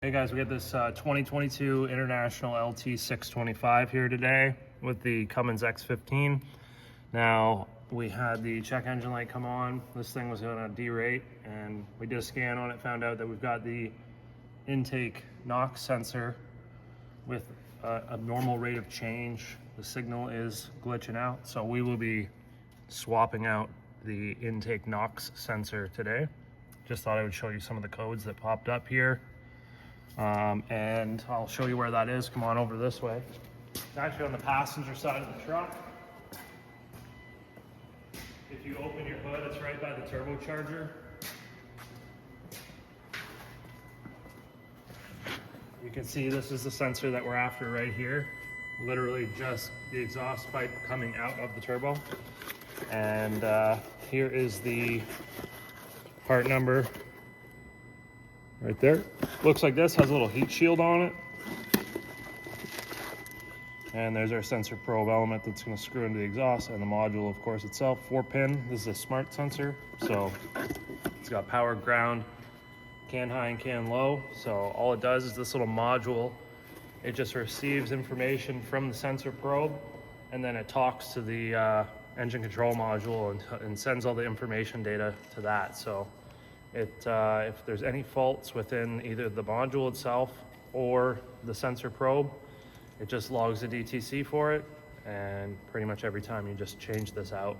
Hey guys, we got this 2022 International LT625 here today with the Cummins X15. Now, we had the check engine light come on. This thing was going to derate, and we did a scan on it, found out that we've got the intake NOX sensor with a normal rate of change. The signal is glitching out, so we will be swapping out the intake NOX sensor today. Just thought I would show you some of the codes that popped up here. And I'll show you where that is. Come on over this way. It's actually on the passenger side of the truck. If you open your hood, it's right by the turbocharger. You can see this is the sensor that we're after right here. Literally just the exhaust pipe coming out of the turbo. And here is the part number right there. Looks like this, has a little heat shield on it. And there's our sensor probe element that's going to screw into the exhaust, and the module, of course, itself, 4-pin. This is a smart sensor, so it's got power, ground, can high and can low. So all it does is this little module, it just receives information from the sensor probe, and then it talks to the engine control module and sends all the information data to that. So if there's any faults within either the module itself or the sensor probe, it just logs the DTC for it, and pretty much every time you just change this out.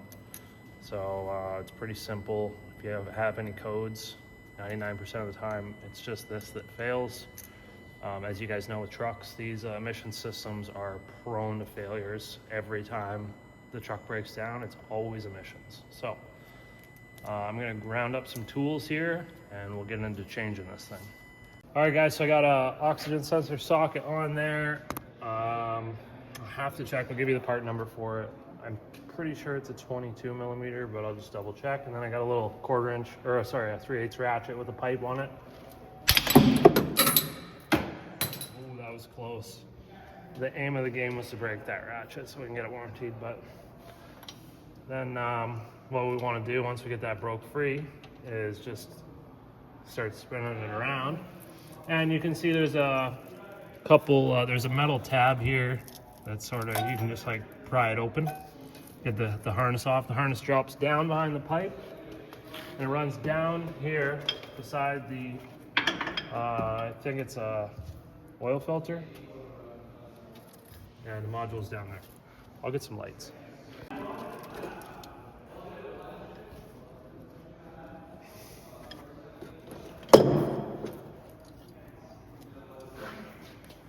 So it's pretty simple. If you have any codes, 99% of the time it's just this that fails. As you guys know with trucks, these emission systems are prone to failures. Every time the truck breaks down, it's always emissions. So I'm gonna ground up some tools here and we'll get into changing this thing. All right guys, so I got a oxygen sensor socket on there. I'll have to check, I'll give you the part number for it. I'm pretty sure it's a 22 millimeter, but I'll just double check. And then I got a little a 3/8 ratchet with a pipe on it. Oh, that was close. The aim of the game was to break that ratchet so we can get it warranted, but then what we want to do once we get that broke free is just start spinning it around. And you can see there's a couple, there's a metal tab here that sort of, you can just like pry it open, get the harness off. The harness drops down behind the pipe and it runs down here beside the, I think it's a oil filter. And the module's down there. I'll get some lights.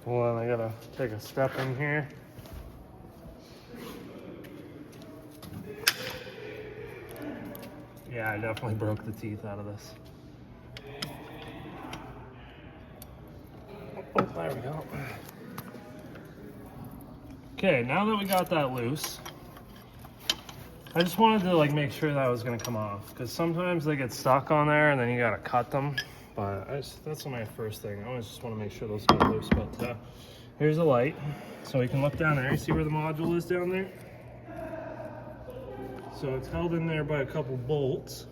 Well, I gotta take a step in here. Yeah, I definitely broke the teeth out of this. Oh, there we go. Okay, now that we got that loose, I just wanted to like make sure that was gonna come off, because sometimes they get stuck on there and then you gotta cut them. But that's my first thing. I always just want to make sure those get loose. But here's a light, so you can look down there. You see where the module is down there? So it's held in there by a couple bolts,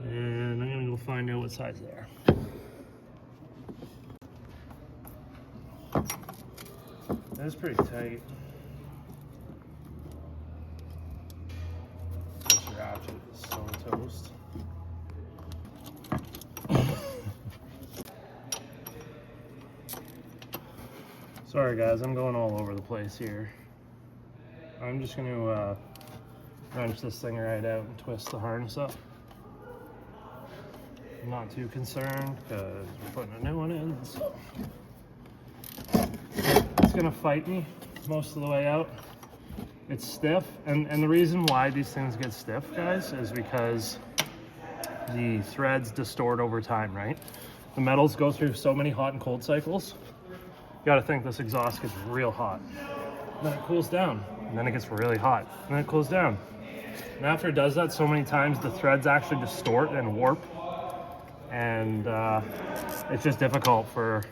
and I'm gonna go find out what size they are. That's pretty tight. This ratchet is so toast. Sorry guys, I'm going all over the place here. I'm just going to wrench this thing right out and twist the harness up. I'm not too concerned because we're putting a new one in, so it's going to fight me most of the way out. It's stiff, and the reason why these things get stiff, guys, is because the threads distort over time, right? The metals go through so many hot and cold cycles. You gotta think this exhaust gets real hot. And then it cools down, and then it gets really hot, and then it cools down. And after it does that so many times, the threads actually distort and warp, and it's just difficult for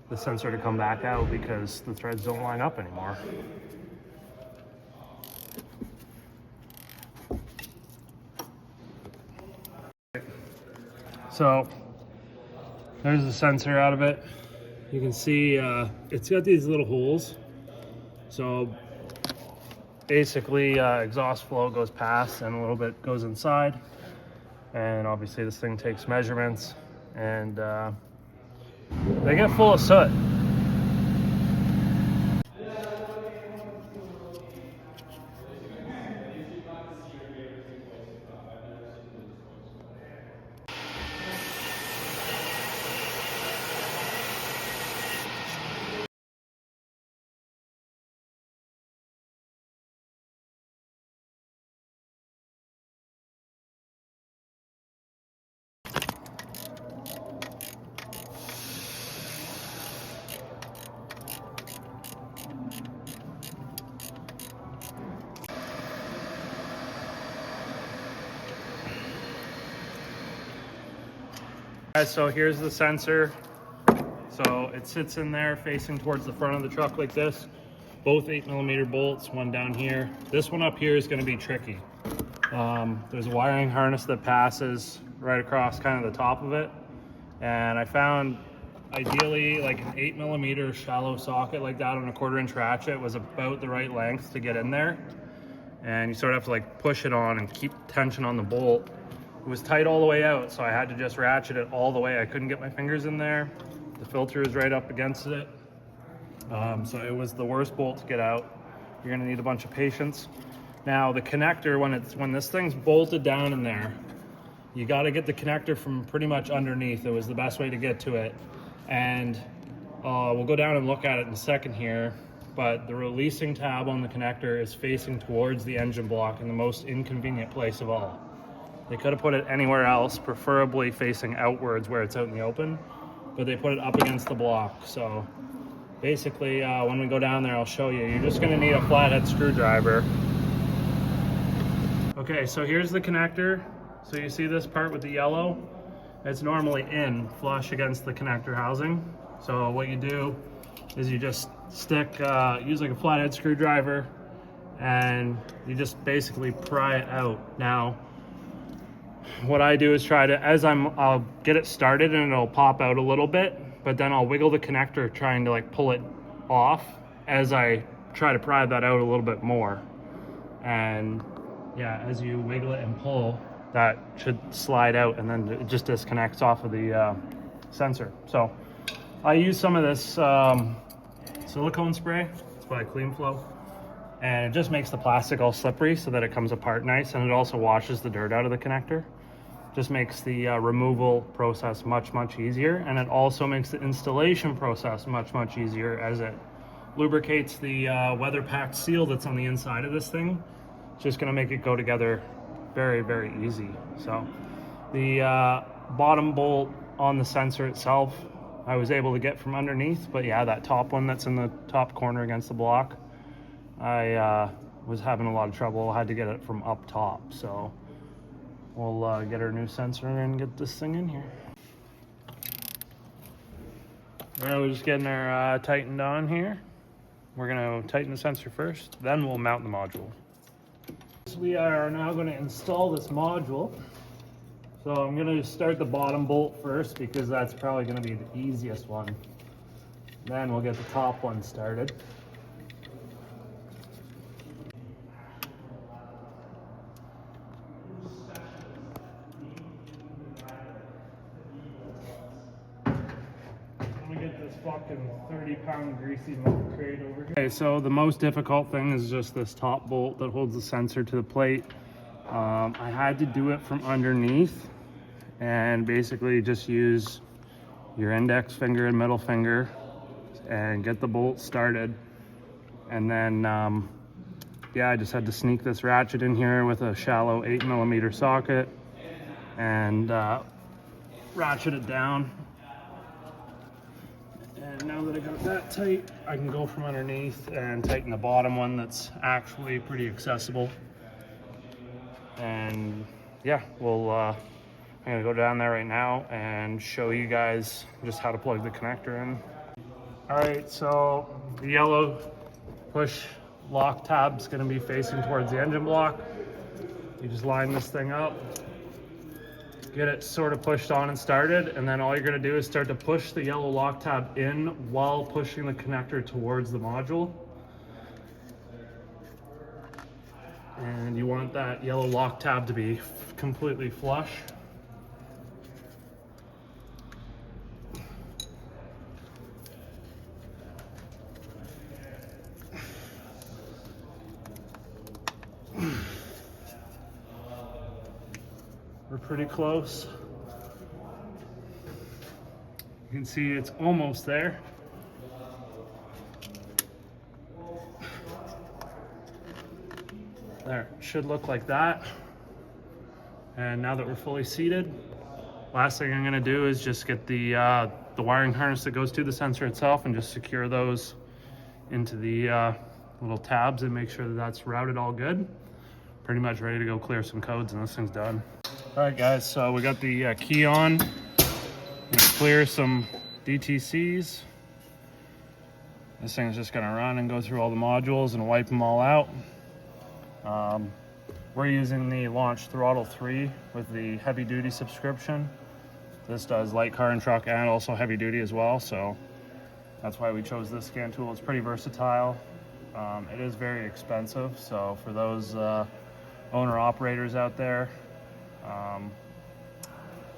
the sensor to come back out because the threads don't line up anymore. So There's the sensor out of it. You can see it's got these little holes. So basically exhaust flow goes past and a little bit goes inside. And obviously this thing takes measurements, and they get full of soot. So here's the sensor. So it sits in there facing towards the front of the truck like this. Both 8mm bolts, one down here. This one up here is going to be tricky. There's a wiring harness that passes right across kind of the top of it. And I found ideally like an 8mm shallow socket like that on a 1/4" ratchet was about the right length to get in there. And you sort of have to like push it on and keep tension on the bolt. It was tight all the way out, so I had to just ratchet it all the way. I couldn't get my fingers in there. The filter is right up against it. So it was the worst bolt to get out. You're gonna need a bunch of patience. Now the connector, when this thing's bolted down in there, you gotta get the connector from pretty much underneath. It was the best way to get to it. And we'll go down and look at it in a second here, but the releasing tab on the connector is facing towards the engine block in the most inconvenient place of all. They could have put it anywhere else, preferably facing outwards where it's out in the open, but they put it up against the block. So basically, when we go down there, I'll show you. You're just gonna need a flathead screwdriver. Okay, so here's the connector. So you see this part with the yellow? It's normally in, flush against the connector housing. So what you do is you just stick, use like a flathead screwdriver, and you just basically pry it out. Now, what I do is try to, I'll get it started and it'll pop out a little bit, but then I'll wiggle the connector trying to like pull it off as I try to pry that out a little bit more. And yeah, as you wiggle it and pull, that should slide out and then it just disconnects off of the sensor. So I use some of this silicone spray. It's by Clean Flow. And it just makes the plastic all slippery so that it comes apart nice, and it also washes the dirt out of the connector. Just makes the removal process much easier, and it also makes the installation process much easier, as it lubricates the weather packed seal that's on the inside of this thing. It's just going to make it go together very easy. So the bottom bolt on the sensor itself I was able to get from underneath, but yeah, that top one that's in the top corner against the block, I was having a lot of trouble. I had to get it from up top. So we'll get our new sensor and get this thing in here. All right, we're just getting our tightened on here. We're gonna tighten the sensor first, then we'll mount the module. So we are now gonna install this module. So I'm gonna start the bottom bolt first because that's probably gonna be the easiest one. Then we'll get the top one started. Fucking 30-pound greasy milk crate over here. Okay, so the most difficult thing is just this top bolt that holds the sensor to the plate. I had to do it from underneath and basically just use your index finger and middle finger and get the bolt started. And then, yeah, I just had to sneak this ratchet in here with a shallow 8mm socket and ratchet it down. And now that I got that tight, I can go from underneath and tighten the bottom one that's actually pretty accessible. And yeah, I'm gonna go down there right now and show you guys just how to plug the connector in. All right, so the yellow push lock tab's gonna be facing towards the engine block. You just line this thing up. get it sort of pushed on and started, and then all you're going to do is start to push the yellow lock tab in while pushing the connector towards the module. And you want that yellow lock tab to be completely flush. We're pretty close. You can see it's almost there. There, it should look like that. And now that we're fully seated, last thing I'm gonna do is just get the wiring harness that goes to the sensor itself and just secure those into the little tabs and make sure that that's routed all good. Pretty much ready to go clear some codes and this thing's done. All right guys, so we got the key on. Let's clear some DTCs. This thing's just gonna run and go through all the modules and wipe them all out. We're using the Launch Throttle 3 with the heavy duty subscription. This does light car and truck and also heavy duty as well, so that's why we chose this scan tool. It's pretty versatile. It is very expensive, so for those owner operators out there, I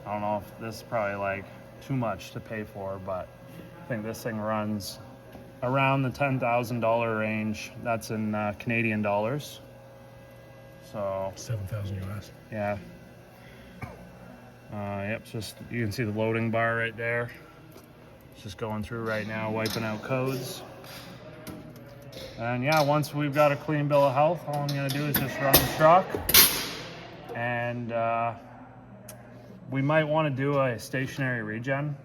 don't know if this is probably like too much to pay for, but I think this thing runs around the $10,000 range. That's in Canadian dollars. So 7,000 US. Yeah. Yep, just you can see the loading bar right there. It's just going through right now, wiping out codes. And yeah, once we've got a clean bill of health, all I'm gonna do is just run the truck. And we might want to do a stationary regen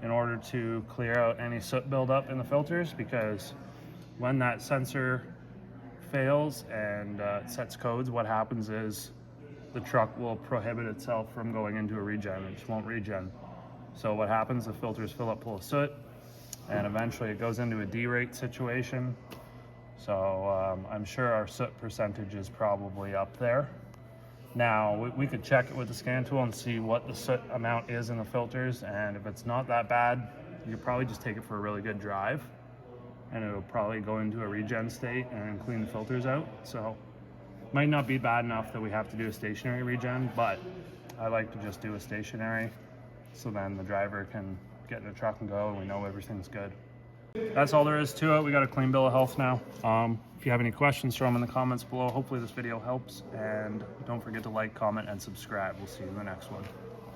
in order to clear out any soot buildup in the filters, because when that sensor fails and it sets codes, what happens is the truck will prohibit itself from going into a regen. It just won't regen. So what happens, the filters fill up full of soot and eventually it goes into a derate situation. So I'm sure our soot percentage is probably up there. Now, we could check it with the scan tool and see what the soot amount is in the filters, and if it's not that bad, you could probably just take it for a really good drive, and it'll probably go into a regen state and clean the filters out. So, might not be bad enough that we have to do a stationary regen, but I like to just do a stationary, so then the driver can get in the truck and go, and we know everything's good. That's all there is to it. We got a clean bill of health now. If you have any questions, throw them in the comments below. Hopefully this video helps, and don't forget to like, comment, and subscribe. We'll see you in the next one.